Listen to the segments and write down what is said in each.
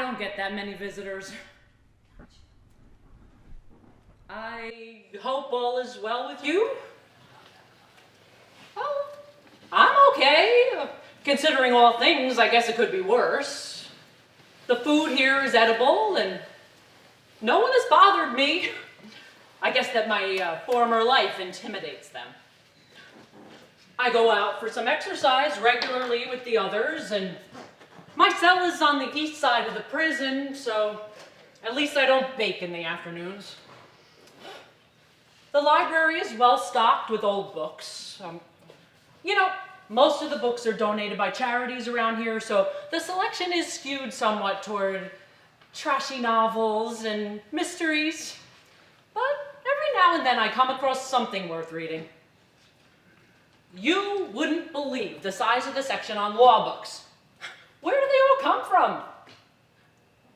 don't get that many visitors. I hope all is well with you. Oh, I'm okay. Considering all things, I guess it could be worse. The food here is edible, and no one has bothered me. I guess that my former life intimidates them. I go out for some exercise regularly with the others, and my cell is on the east side of the prison, so at least I don't bake in the afternoons. The library is well stocked with old books. You know, most of the books are donated by charities around here, so the selection is skewed somewhat toward trashy novels and mysteries. But every now and then I come across something worth reading. You wouldn't believe the size of the section on law books. Where do they all come from?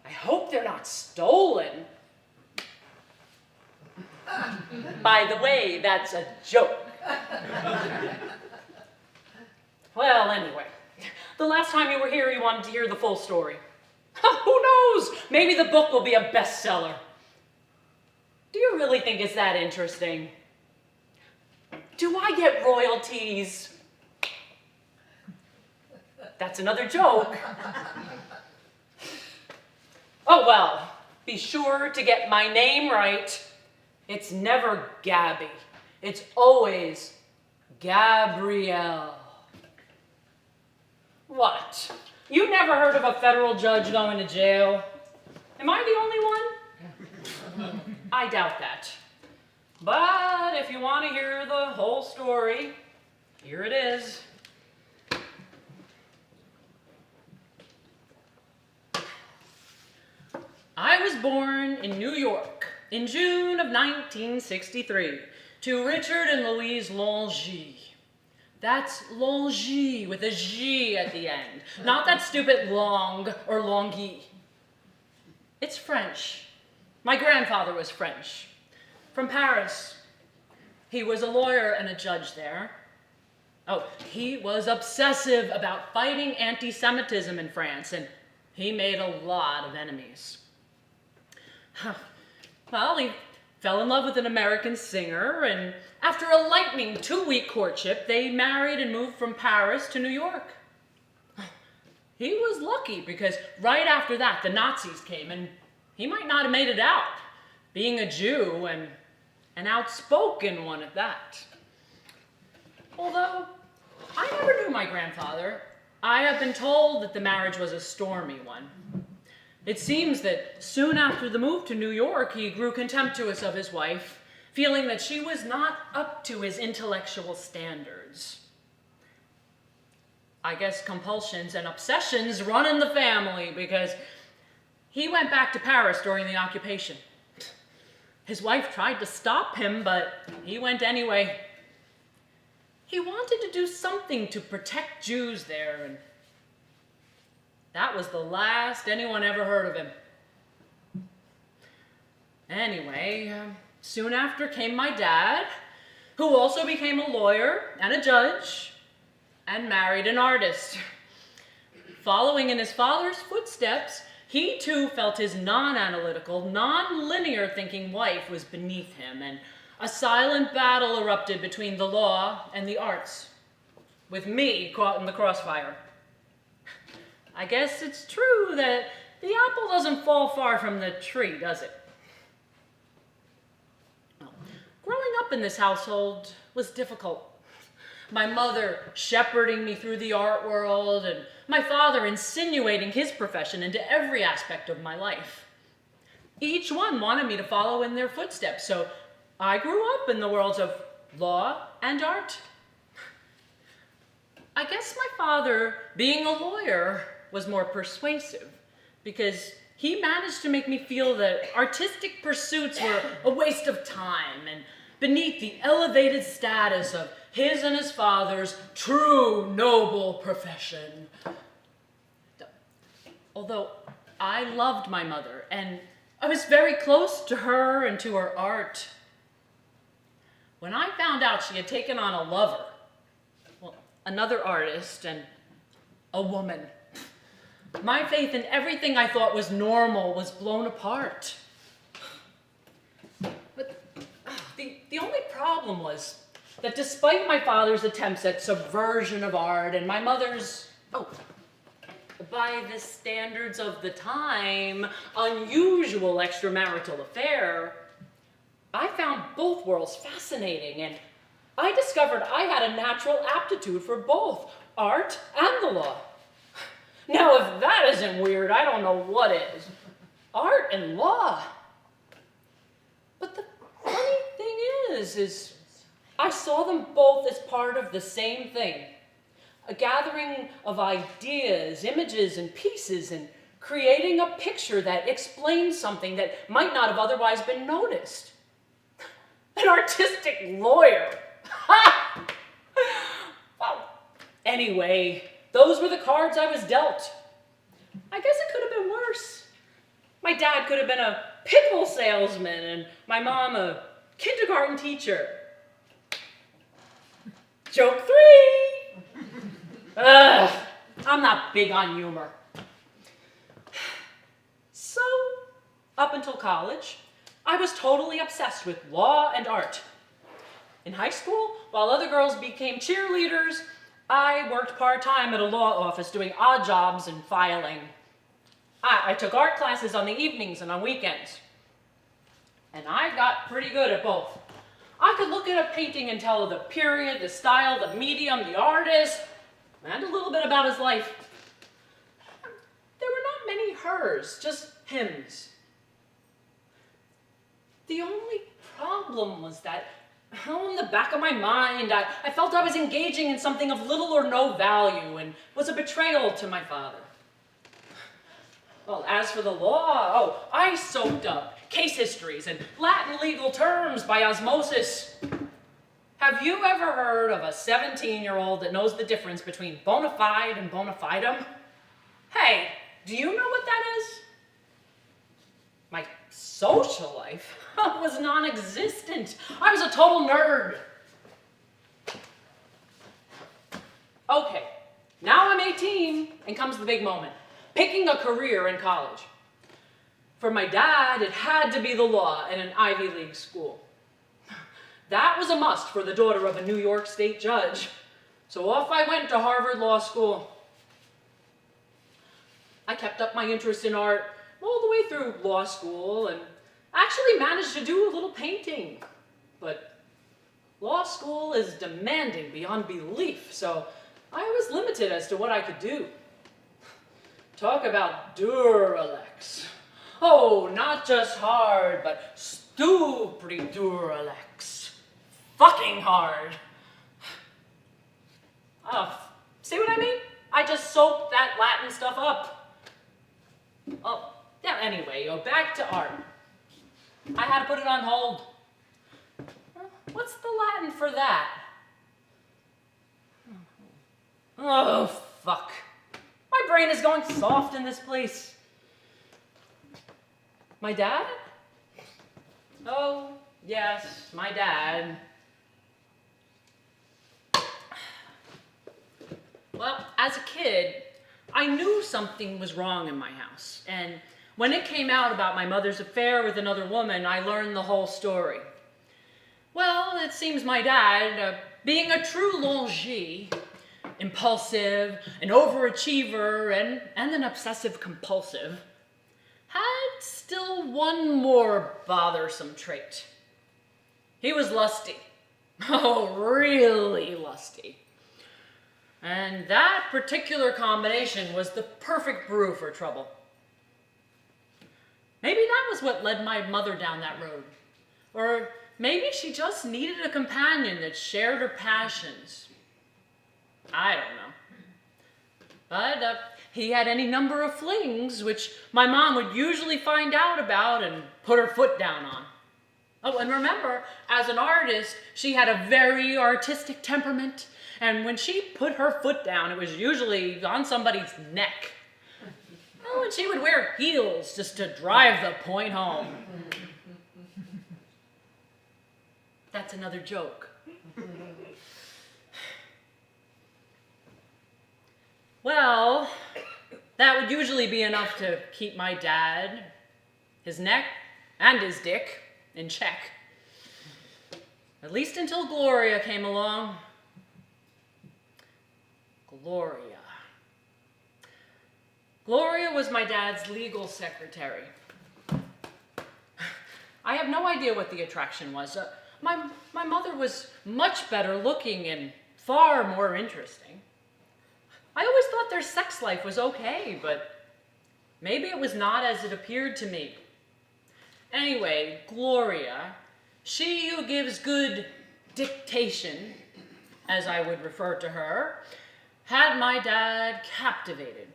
I hope they're not stolen. By the way, that's a joke. Well, anyway, the last time you were here, you wanted to hear the full story. Who knows? Maybe the book will be a bestseller. Do you really think it's that interesting? Do I get royalties? That's another joke. Oh, well, be sure to get my name right. It's never Gabby. It's always Gabrielle. What? You never heard of a federal judge going to jail? Am I the only one? I doubt that. But if you want to hear the whole story, here it is. I was born in New York in June of 1963 to Richard and Louise Longy. That's Longy with a G at the end, not that stupid long or longy. It's French. My grandfather was French, from Paris. He was a lawyer and a judge there. Oh, he was obsessive about fighting anti-Semitism in France, and he made a lot of enemies. Well, he fell in love with an American singer, and after a lightning 2-week courtship, they married and moved from Paris to New York. He was lucky because right after that, the Nazis came, and he might not have made it out, being a Jew and an outspoken one at that. Although I never knew my grandfather, I have been told that the marriage was a stormy one. It seems that soon after the move to New York, he grew contemptuous of his wife, feeling that she was not up to his intellectual standards. I guess compulsions and obsessions run in the family because he went back to Paris during the occupation. His wife tried to stop him, but he went anyway. He wanted to do something to protect Jews there, and that was the last anyone ever heard of him. Anyway, soon after came my dad, who also became a lawyer and a judge, and married an artist. Following in his father's footsteps, he too felt his non-analytical, non-linear thinking wife was beneath him, and a silent battle erupted between the law and the arts, with me caught in the crossfire. I guess it's true that the apple doesn't fall far from the tree, does it? Well, growing up in this household was difficult. My mother shepherding me through the art world, and my father insinuating his profession into every aspect of my life. Each one wanted me to follow in their footsteps, so I grew up in the worlds of law and art. I guess my father, being a lawyer, was more persuasive because he managed to make me feel that artistic pursuits were a waste of time and beneath the elevated status of his and his father's true noble profession. Although I loved my mother and I was very close to her and to her art, when I found out she had taken on a lover, well, another artist and a woman, My faith in everything I thought was normal was blown apart. But the only problem was that despite my father's attempts at subversion of art and my mother's, by the standards of the time, unusual extramarital affair, I found both worlds fascinating, and I discovered I had a natural aptitude for both art and the law. Now, if that isn't weird, I don't know what is. Art and law. But the funny thing is I saw them both as part of the same thing. A gathering of ideas, images, and pieces, and creating a picture that explains something that might not have otherwise been noticed. An artistic lawyer. Ha! Well, anyway, those were the cards I was dealt. I guess it could have been worse. My dad could have been a pickle salesman and my mom a kindergarten teacher. Joke 3. I'm not big on humor. So, up until college, I was totally obsessed with law and art. In high school, while other girls became cheerleaders, I worked part-time at a law office doing odd jobs and filing. I took art classes on the evenings and on weekends. And I got pretty good at both. I could look at a painting and tell the period, the style, the medium, the artist, and a little bit about his life. There were not many hers, just hymns. The only problem was that, in the back of my mind, I felt I was engaging in something of little or no value and was a betrayal to my father. Well, as for the law, I soaked up case histories and Latin legal terms by osmosis. Have you ever heard of a 17-year-old that knows the difference between bona fide and bona fidem? Hey, do you know what that is? My social life was non-existent. I was a total nerd. Okay, now I'm 18, and comes the big moment. Picking a career in college. For my dad, it had to be the law in an Ivy League school. That was a must for the daughter of a New York State judge. So off I went to Harvard Law School. I kept up my interest in art all the way through law school and actually managed to do a little painting. But law school is demanding beyond belief, so I was limited as to what I could do. Talk about Duralex. Oh, not just hard, but stupid Duralex. Fucking hard. See what I mean? I just soaked that Latin stuff up. Oh, yeah, anyway, back to art. I had to put it on hold. What's the Latin for that? Oh, fuck. My brain is going soft in this place. My dad? Oh, yes, my dad. Well, as a kid, I knew something was wrong in my house. And when it came out about my mother's affair with another woman, I learned the whole story. Well, it seems my dad, being a true longé, impulsive, an overachiever, and an obsessive compulsive, had still one more bothersome trait. He was lusty. Oh, really lusty. And that particular combination was the perfect brew for trouble. Maybe that was what led my mother down that road. Or maybe she just needed a companion that shared her passions. I don't know. But he had any number of flings, which my mom would usually find out about and put her foot down on. Oh, and remember, as an artist, she had a very artistic temperament, and when she put her foot down, it was usually on somebody's neck. Oh, and she would wear heels just to drive the point home. That's another joke. Well, That would usually be enough to keep my dad, his neck, and his dick in check. At least until Gloria came along. Gloria. Gloria was my dad's legal secretary. I have no idea what the attraction was. My mother was much better looking and far more interesting. I always thought their sex life was okay, but maybe it was not as it appeared to me. Anyway, Gloria, she who gives good dictation, as I would refer to her, had my dad captivated.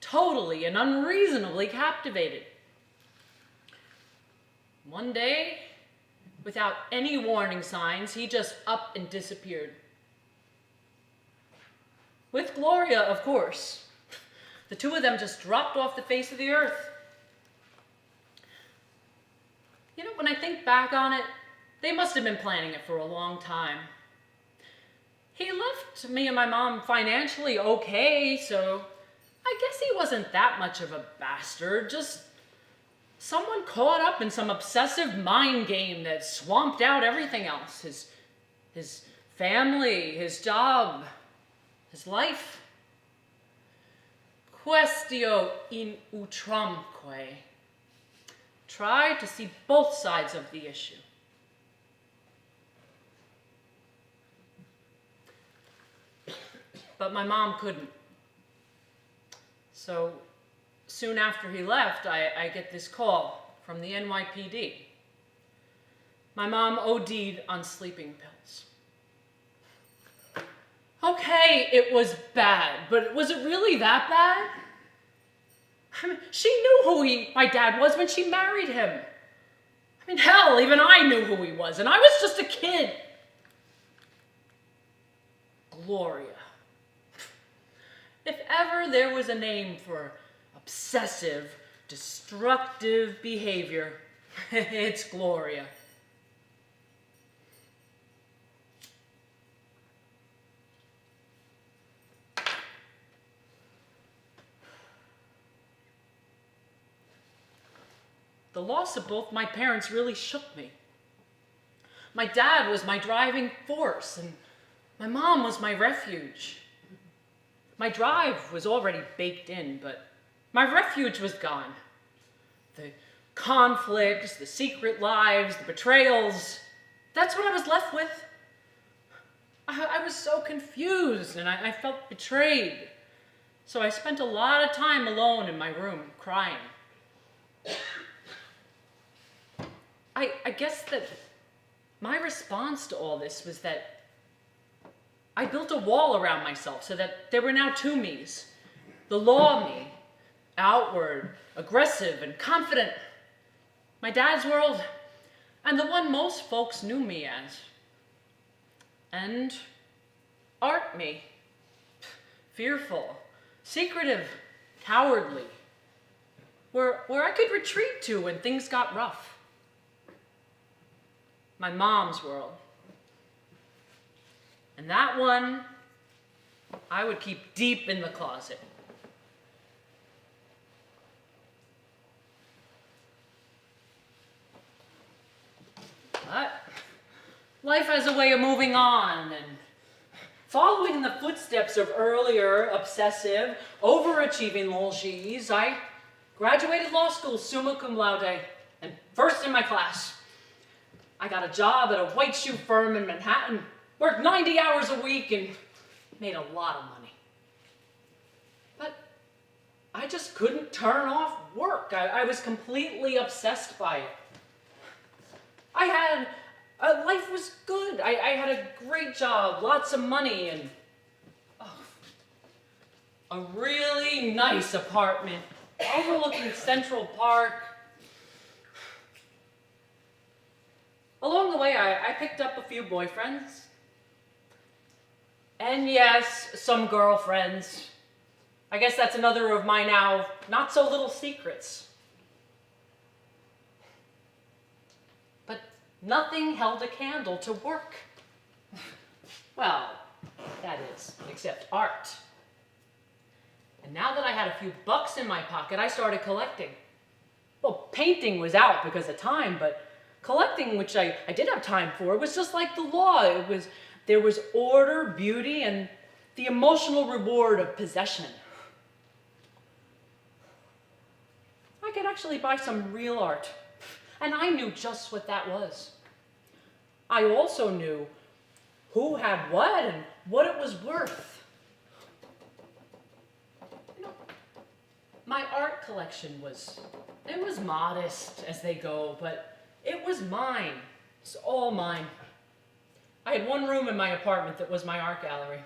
Totally and unreasonably captivated. One day, without any warning signs, he just up and disappeared. With Gloria, of course. The two of them just dropped off the face of the earth. You know, when I think back on it, they must have been planning it for a long time. He left me and my mom financially okay, so I guess he wasn't that much of a bastard, just someone caught up in some obsessive mind game that swamped out everything else. His family, his job, his life. Quaestio in utramque. Try to see both sides of the issue. But my mom couldn't. So soon after he left, I get this call from the NYPD. My mom OD'd on sleeping pills. Okay, it was bad, but was it really that bad? I mean, she knew who my dad was when she married him. I mean, hell, even I knew who he was, and I was just a kid. Gloria. If ever there was a name for obsessive, destructive behavior, it's Gloria. The loss of both my parents really shook me. My dad was my driving force, and my mom was my refuge. My drive was already baked in, but my refuge was gone. The conflicts, the secret lives, the betrayals, that's what I was left with. I was so confused, and I felt betrayed. So I spent a lot of time alone in my room, crying. I guess that my response to all this was that I built a wall around myself so that there were now two me's. The law me, outward, aggressive, and confident. My dad's world, and the one most folks knew me as. And art me. Fearful, secretive, cowardly. Where I could retreat to when things got rough. My mom's world. And that one, I would keep deep in the closet. But life has a way of moving on, and following the footsteps of earlier, obsessive, overachieving Longis, I graduated law school summa cum laude and first in my class. I got a job at a white shoe firm in Manhattan, worked 90 hours a week, and made a lot of money. But I just couldn't turn off work. I was completely obsessed by it. Life was good. I had a great job, lots of money, and a really nice apartment overlooking Central Park. Along the way, I picked up a few boyfriends. And yes, some girlfriends. I guess that's another of my now not so little secrets. But nothing held a candle to work. Well, that is, except art. And now that I had a few bucks in my pocket, I started collecting. Well, painting was out because of time, but collecting, which I did have time for, was just like the law. There was order, beauty, and the emotional reward of possession. I could actually buy some real art, and I knew just what that was. I also knew who had what and what it was worth. You know, my art collection was modest as they go, but it was mine. It's all mine. I had one room in my apartment that was my art gallery.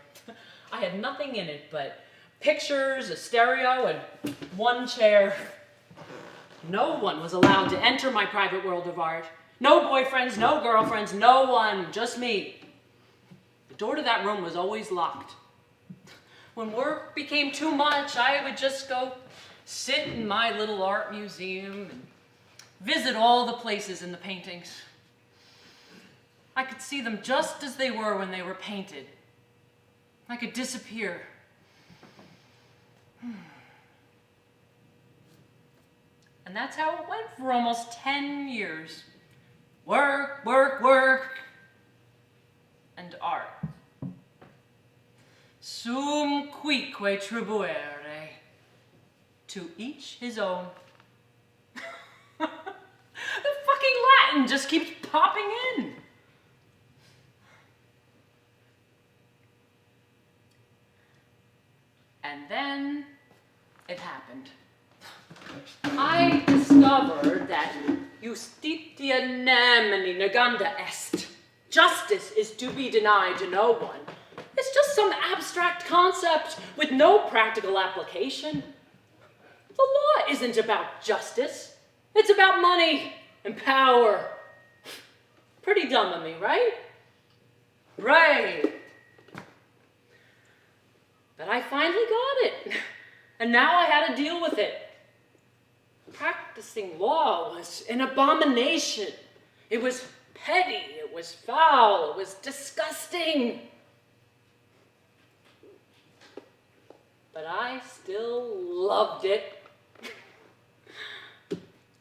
I had nothing in it but pictures, a stereo, and one chair. No one was allowed to enter my private world of art. No boyfriends, no girlfriends, no one, just me. The door to that room was always locked. When work became too much, I would just go sit in my little art museum and visit all the places in the paintings. I could see them just as they were when they were painted. I could disappear. And that's how it went for almost 10 years. Work, work, work, and art. Sum cuique tribuere. To each his own. The fucking Latin just keeps popping in. And then it happened. I discovered that justitia nemini neganda est. Justice is to be denied to no one. It's just some abstract concept with no practical application. The law isn't about justice. It's about money and power. Pretty dumb of me, right? Right. But I finally got it. And now I had to deal with it. Practicing law was an abomination. It was petty, it was foul, it was disgusting. But I still loved it.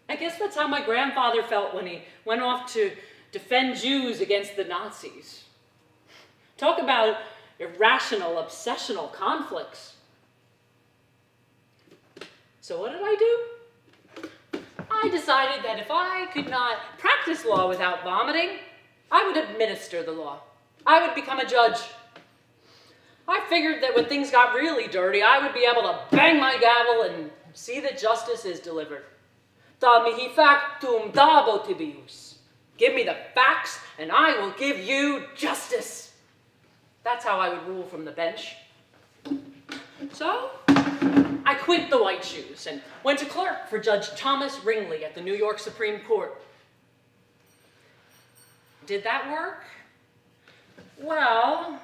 I guess that's how my grandfather felt when he went off to defend Jews against the Nazis. Talk about irrational, obsessional conflicts. So what did I do? I decided that if I could not practice law without vomiting, I would administer the law. I would become a judge. I figured that when things got really dirty, I would be able to bang my gavel and see that justice is delivered. Da mihi factum dabo tibius. Give me the facts, and I will give you justice. That's how I would rule from the bench. So, I quit the white shoes and went to clerk for Judge Thomas Ringley at the New York Supreme Court. Did that work? Well,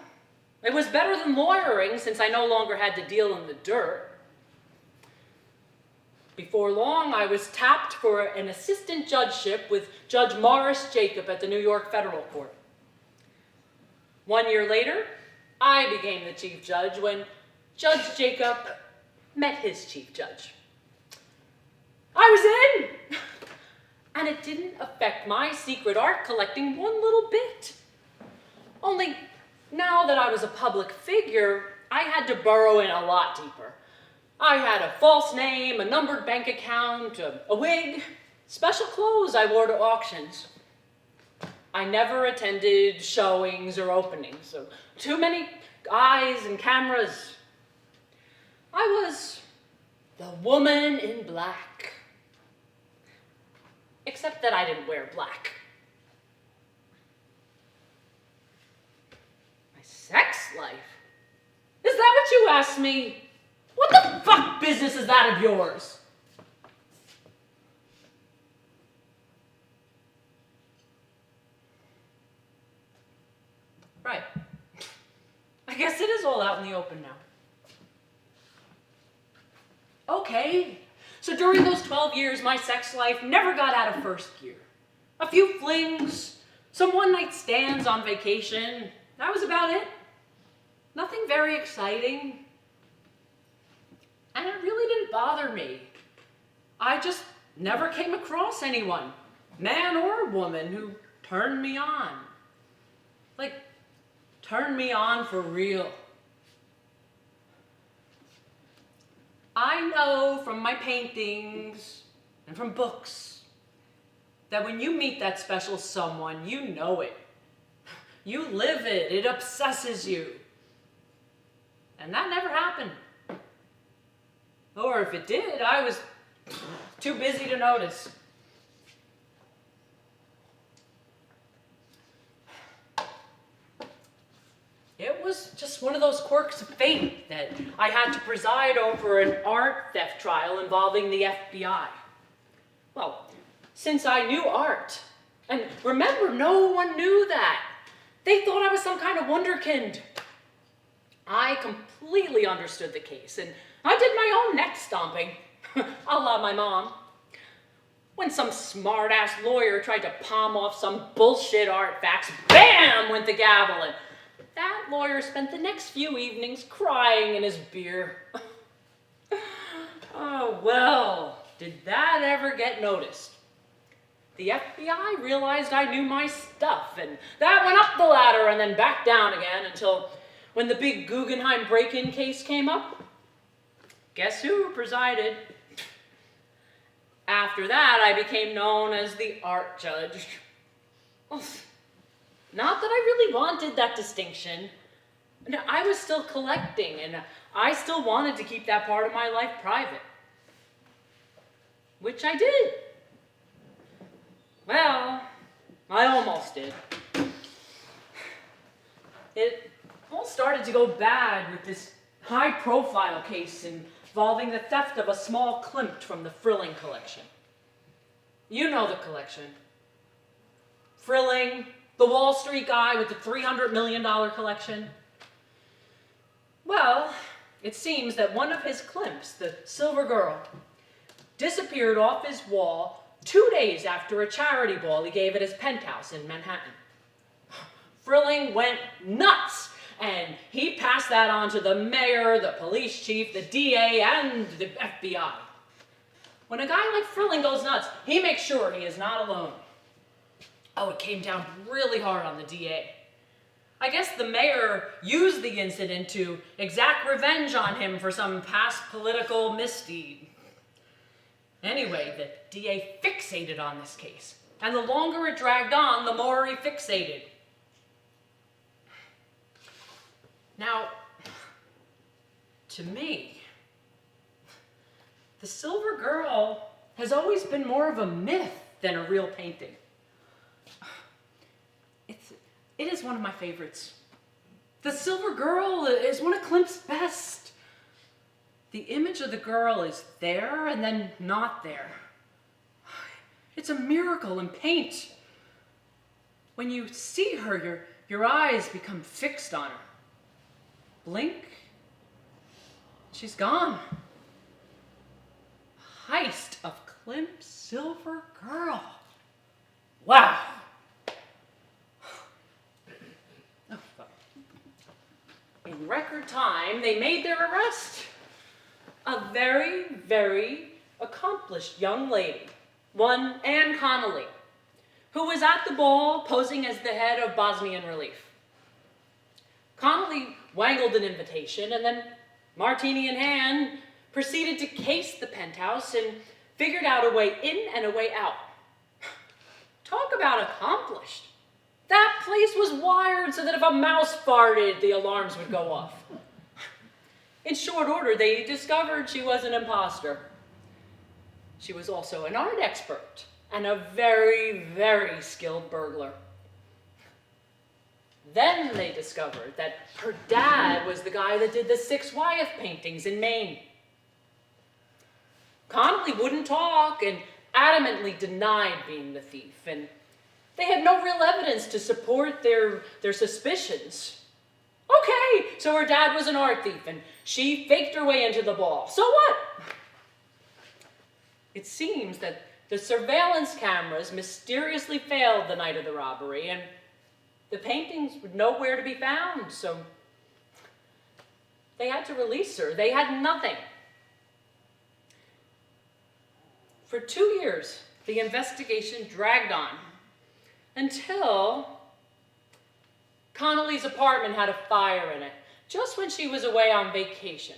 it was better than lawyering since I no longer had to deal in the dirt. Before long, I was tapped for an assistant judgeship with Judge Morris Jacob at the New York Federal Court. 1 year later, I became the chief judge when Judge Jacob met his chief judge. I was in! And it didn't affect my secret art collecting one little bit. Only now that I was a public figure, I had to burrow in a lot deeper. I had a false name, a numbered bank account, a wig, special clothes I wore to auctions. I never attended showings or openings, so too many eyes and cameras. I was the woman in black. Except that I didn't wear black. My sex life? Is that what you asked me? What the fuck business is that of yours? Right. I guess it is all out in the open now. Okay. So during those 12 years, my sex life never got out of first gear. A few flings, some one-night stands on vacation. That was about it. Nothing very exciting. And And it really didn't bother me. I just never came across anyone, man or woman, who turned me on. Like, turned me on for real. I know from my paintings and from books that when you meet that special someone, you know it. You live it. It obsesses you. And that never happened. Or if it did, I was too busy to notice. It was just one of those quirks of fate that I had to preside over an art theft trial involving the FBI. Well, since I knew art, and remember, no one knew that. They thought I was some kind of wunderkind. I completely understood the case, and I did my own neck stomping, a la my mom. When some smart-ass lawyer tried to palm off some bullshit artifacts, bam, went the gavel, and that lawyer spent the next few evenings crying in his beer. Oh, well, did that ever get noticed? The FBI realized I knew my stuff, and that went up the ladder and then back down again until when the big Guggenheim break-in case came up. Guess who presided? After that, I became known as the art judge. Not that I really wanted that distinction. No, I was still collecting, and I still wanted to keep that part of my life private. Which I did. Well, I almost did. It all started to go bad with this high-profile case involving the theft of a small Klimt from the Frilling collection. You know the collection. Frilling, the Wall Street guy with the $300 million collection. Well, it seems that one of his Klimts, the Silver Girl, disappeared off his wall 2 days after a charity ball he gave at his penthouse in Manhattan. Frilling went nuts, and he passed that on to the mayor, the police chief, the DA, and the FBI. When a guy like Frilling goes nuts, he makes sure he is not alone. Oh, it came down really hard on the DA. I guess the mayor used the incident to exact revenge on him for some past political misdeed. Anyway, the DA fixated on this case, and the longer it dragged on, the more he fixated. Now, to me, the Silver Girl has always been more of a myth than a real painting. It is one of my favorites. The Silver Girl is one of Klimt's best. The image of the girl is there and then not there. It's a miracle in paint. When you see her, your eyes become fixed on her. Blink, she's gone. Heist of Klimt's Silver Girl. Wow. In record time, they made their arrest. A very, very accomplished young lady, one Anne Connolly, who was at the ball posing as the head of Bosnian Relief. Connolly wangled an invitation, and then martini in hand, proceeded to case the penthouse and figured out a way in and a way out. Talk about accomplished. That place was wired so that if a mouse farted, the alarms would go off. In short order, they discovered she was an imposter. She was also an art expert and a very, very skilled burglar. Then they discovered that her dad was the guy that did the 6 Wyeth paintings in Maine. Connolly wouldn't talk and adamantly denied being the thief, and they had no real evidence to support their suspicions. Okay, so her dad was an art thief, and she faked her way into the ball. So what? It seems that the surveillance cameras mysteriously failed the night of the robbery, and the paintings were nowhere to be found, so they had to release her. They had nothing. For 2 years, the investigation dragged on until Connolly's apartment had a fire in it, just when she was away on vacation.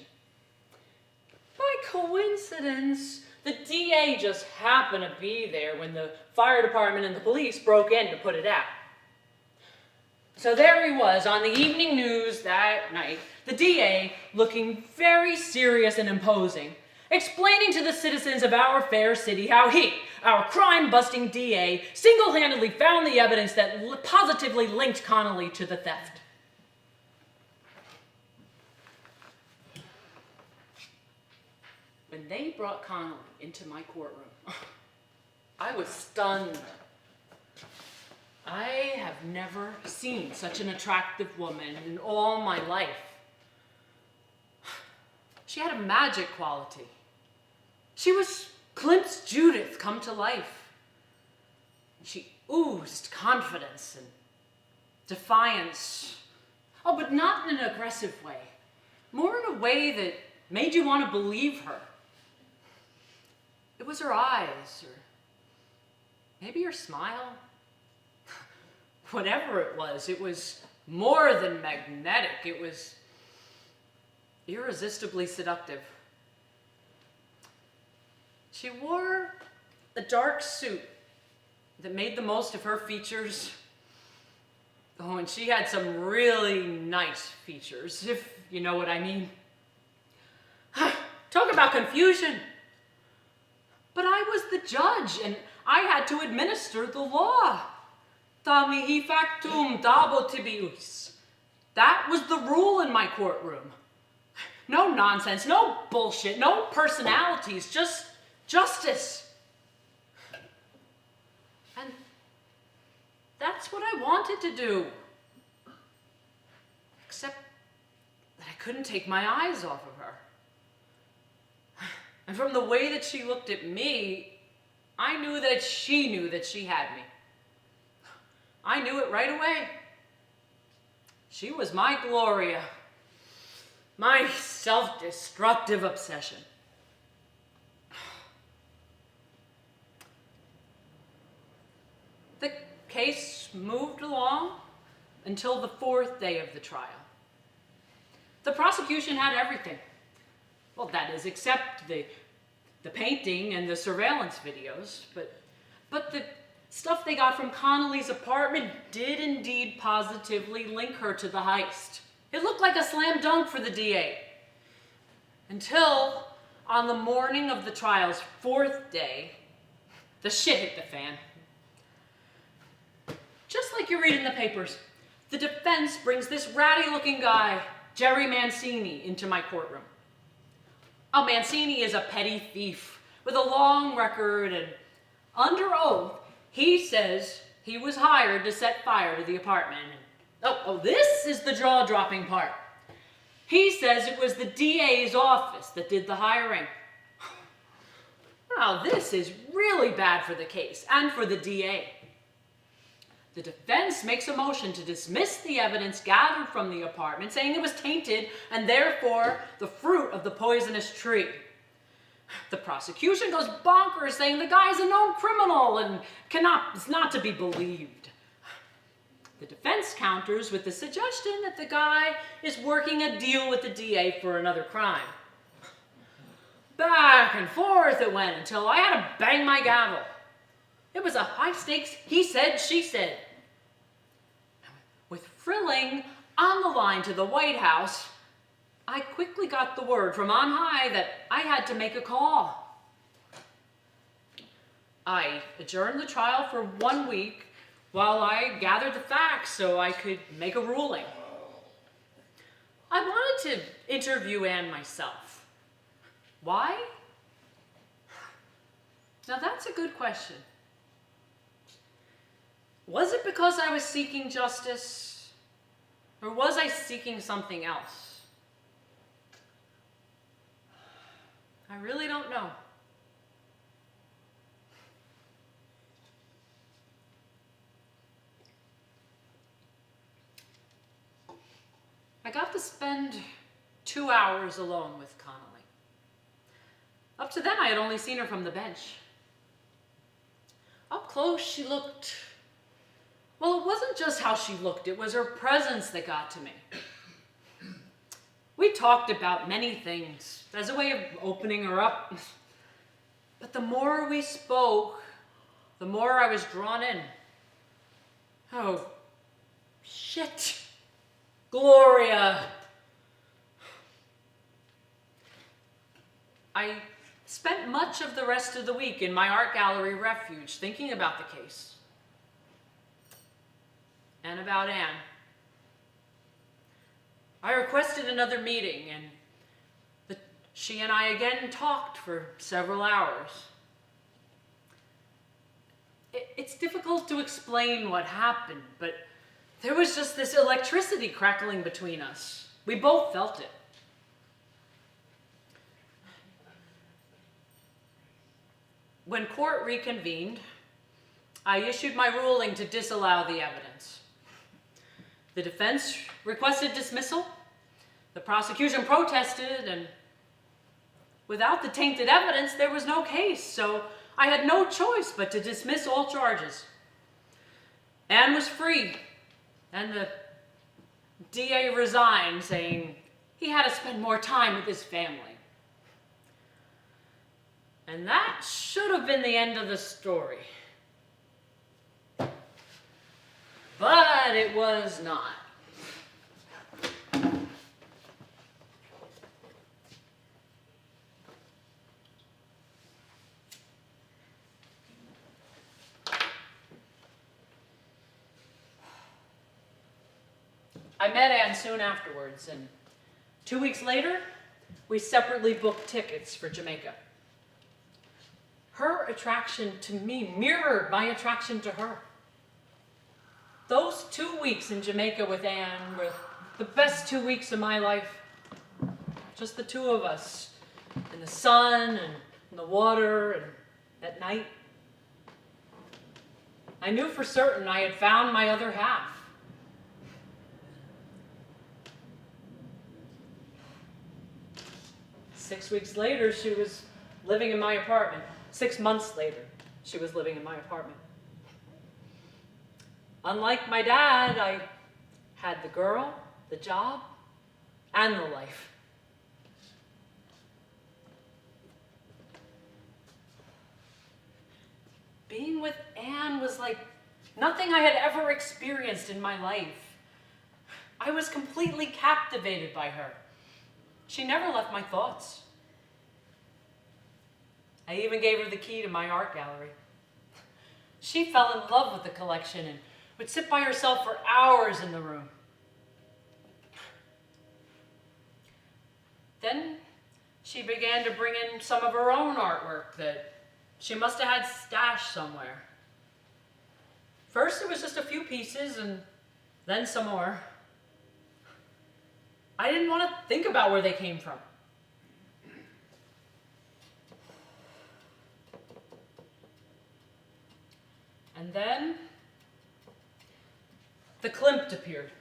By coincidence, the DA just happened to be there when the fire department and the police broke in to put it out. So there he was on the evening news that night, the DA looking very serious and imposing, explaining to the citizens of our fair city how he, our crime-busting DA, single-handedly found the evidence that positively linked Connolly to the theft. When they brought Connolly into my courtroom, I was stunned. I have never seen such an attractive woman in all my life. She had a magic quality. She was Klimt's Judith come to life. She oozed confidence and defiance. Oh, but not in an aggressive way. More in a way that made you want to believe her. It was her eyes, or maybe her smile. Whatever it was more than magnetic. It was irresistibly seductive. She wore a dark suit that made the most of her features. Oh, and she had some really nice features, if you know what I mean. Talk about confusion. But I was the judge, and I had to administer the law. Tami factum dabo tibius. That was the rule in my courtroom. No nonsense, no bullshit, no personalities, just justice. And that's what I wanted to do. Except that I couldn't take my eyes off of her. And from the way that she looked at me, I knew that she knew that she had me. I knew it right away. She was my Gloria, my self-destructive obsession. The case moved along until the 4th day of the trial. The prosecution had everything. Well, that is, except the painting and the surveillance videos, but the stuff they got from Connolly's apartment did indeed positively link her to the heist. It looked like a slam dunk for the DA. Until, on the morning of the trial's 4th day, the shit hit the fan. Just like you read in the papers, the defense brings this ratty-looking guy, Jerry Mancini, into my courtroom. Oh, Mancini is a petty thief with a long record, and under oath, he says he was hired to set fire to the apartment. Oh, this is the jaw-dropping part. He says it was the DA's office that did the hiring. Now, this is really bad for the case and for the DA. The defense makes a motion to dismiss the evidence gathered from the apartment, saying it was tainted and therefore the fruit of the poisonous tree. The prosecution goes bonkers, saying the guy's a known criminal and is not to be believed. The defense counters with the suggestion that the guy is working a deal with the DA for another crime. Back and forth it went until I had to bang my gavel. It was a high-stakes he said, she said. With Frilling on the line to the White House, I quickly got the word from on high that I had to make a call. I adjourned the trial for 1 week while I gathered the facts so I could make a ruling. I wanted to interview Anne myself. Why? Now that's a good question. Was it because I was seeking justice, or was I seeking something else? I really don't know. I got to spend 2 hours alone with Connolly. Up to then, I had only seen her from the bench. Up close, she looked... Well, it wasn't just how she looked, it was her presence that got to me. We talked about many things as a way of opening her up. But the more we spoke, the more I was drawn in. Oh, shit. Gloria. I spent much of the rest of the week in my art gallery refuge thinking about the case. And about Anne. I requested another meeting, and she and I again talked for several hours. It's difficult to explain what happened, but there was just this electricity crackling between us. We both felt it. When court reconvened, I issued my ruling to disallow the evidence. The defense requested dismissal. The prosecution protested, and without the tainted evidence, there was no case, so I had no choice but to dismiss all charges. Anne was free, and the DA resigned, saying he had to spend more time with his family. And that should have been the end of the story. But it was not. I met Anne soon afterwards, and 2 weeks later, we separately booked tickets for Jamaica. Her attraction to me mirrored my attraction to her. Those 2 weeks in Jamaica with Anne were the best 2 weeks of my life. Just the two of us, in the sun and in the water and at night. I knew for certain I had found my other half. Six weeks later, she was living in my apartment. 6 months later, she was living in my apartment. Unlike my dad, I had the girl, the job, and the life. Being with Anne was like nothing I had ever experienced in my life. I was completely captivated by her. She never left my thoughts. I even gave her the key to my art gallery. She fell in love with the collection and would sit by herself for hours in the room. Then she began to bring in some of her own artwork that she must have had stashed somewhere. First it was just a few pieces, and then some more. I didn't want to think about where they came from. And then the Klimt appeared.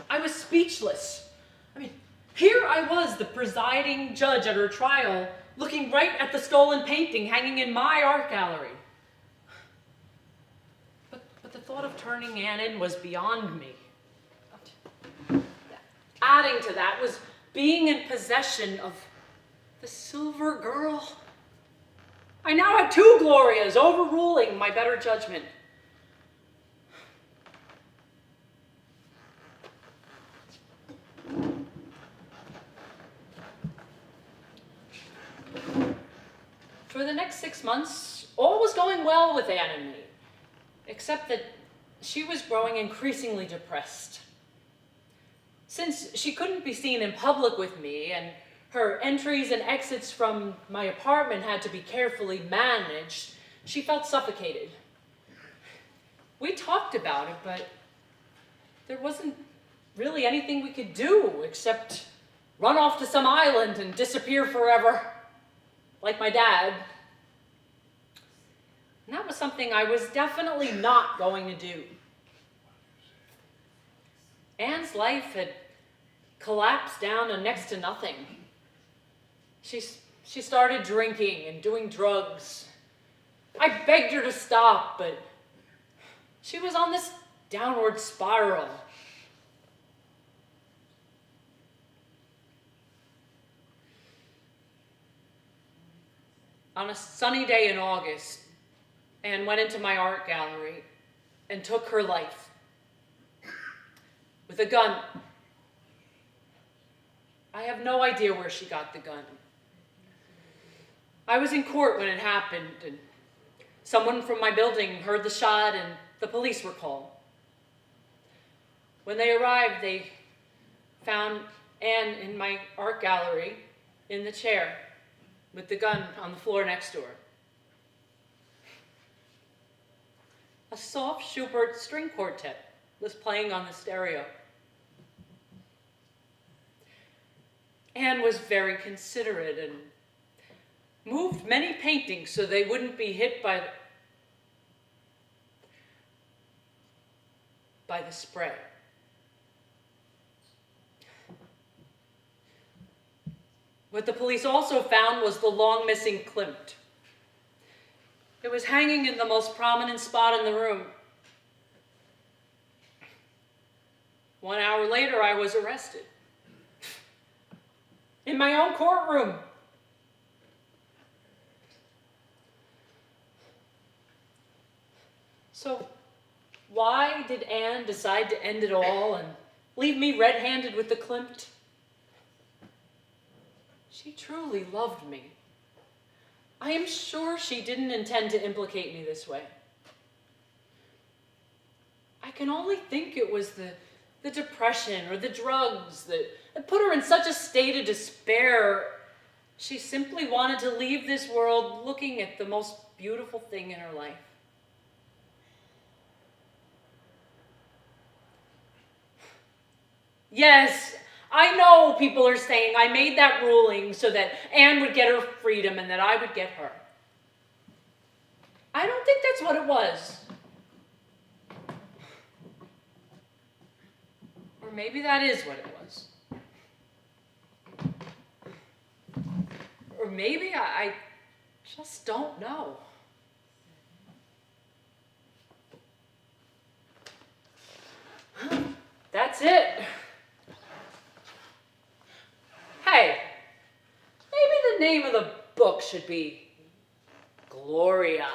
I was speechless. I mean, here I was, the presiding judge at her trial, looking right at the stolen painting hanging in my art gallery. But the thought of turning Anne in was beyond me. Adding to that was being in possession of the silver girl. I now had two Glorias, overruling my better judgment. For the next 6 months, all was going well with Anne and me, except that she was growing increasingly depressed. Since she couldn't be seen in public with me, and her entries and exits from my apartment had to be carefully managed, she felt suffocated. We talked about it, but there wasn't really anything we could do except run off to some island and disappear forever, like my dad. And that was something I was definitely not going to do. Anne's life had collapsed down to next to nothing. She started drinking and doing drugs. I begged her to stop, but she was on this downward spiral. On a sunny day in August, Anne went into my art gallery and took her life with a gun. I have no idea where she got the gun. I was in court when it happened, and someone from my building heard the shot and the police were called. When they arrived, they found Anne in my art gallery in the chair with the gun on the floor next to her. A soft Schubert string quartet was playing on the stereo. Anne was very considerate and moved many paintings so they wouldn't be hit by the spray. What the police also found was the long missing Klimt. It was hanging in the most prominent spot in the room. 1 hour later, I was arrested. In my own courtroom. So, why did Anne decide to end it all and leave me red-handed with the Klimt? She truly loved me. I am sure she didn't intend to implicate me this way. I can only think it was the depression or the drugs that put her in such a state of despair. She simply wanted to leave this world looking at the most beautiful thing in her life. Yes, I know people are saying I made that ruling so that Anne would get her freedom and that I would get her. I don't think that's what it was. Or maybe that is what it was. Or maybe I just don't know. That's it. Hey, maybe the name of the book should be Gloria.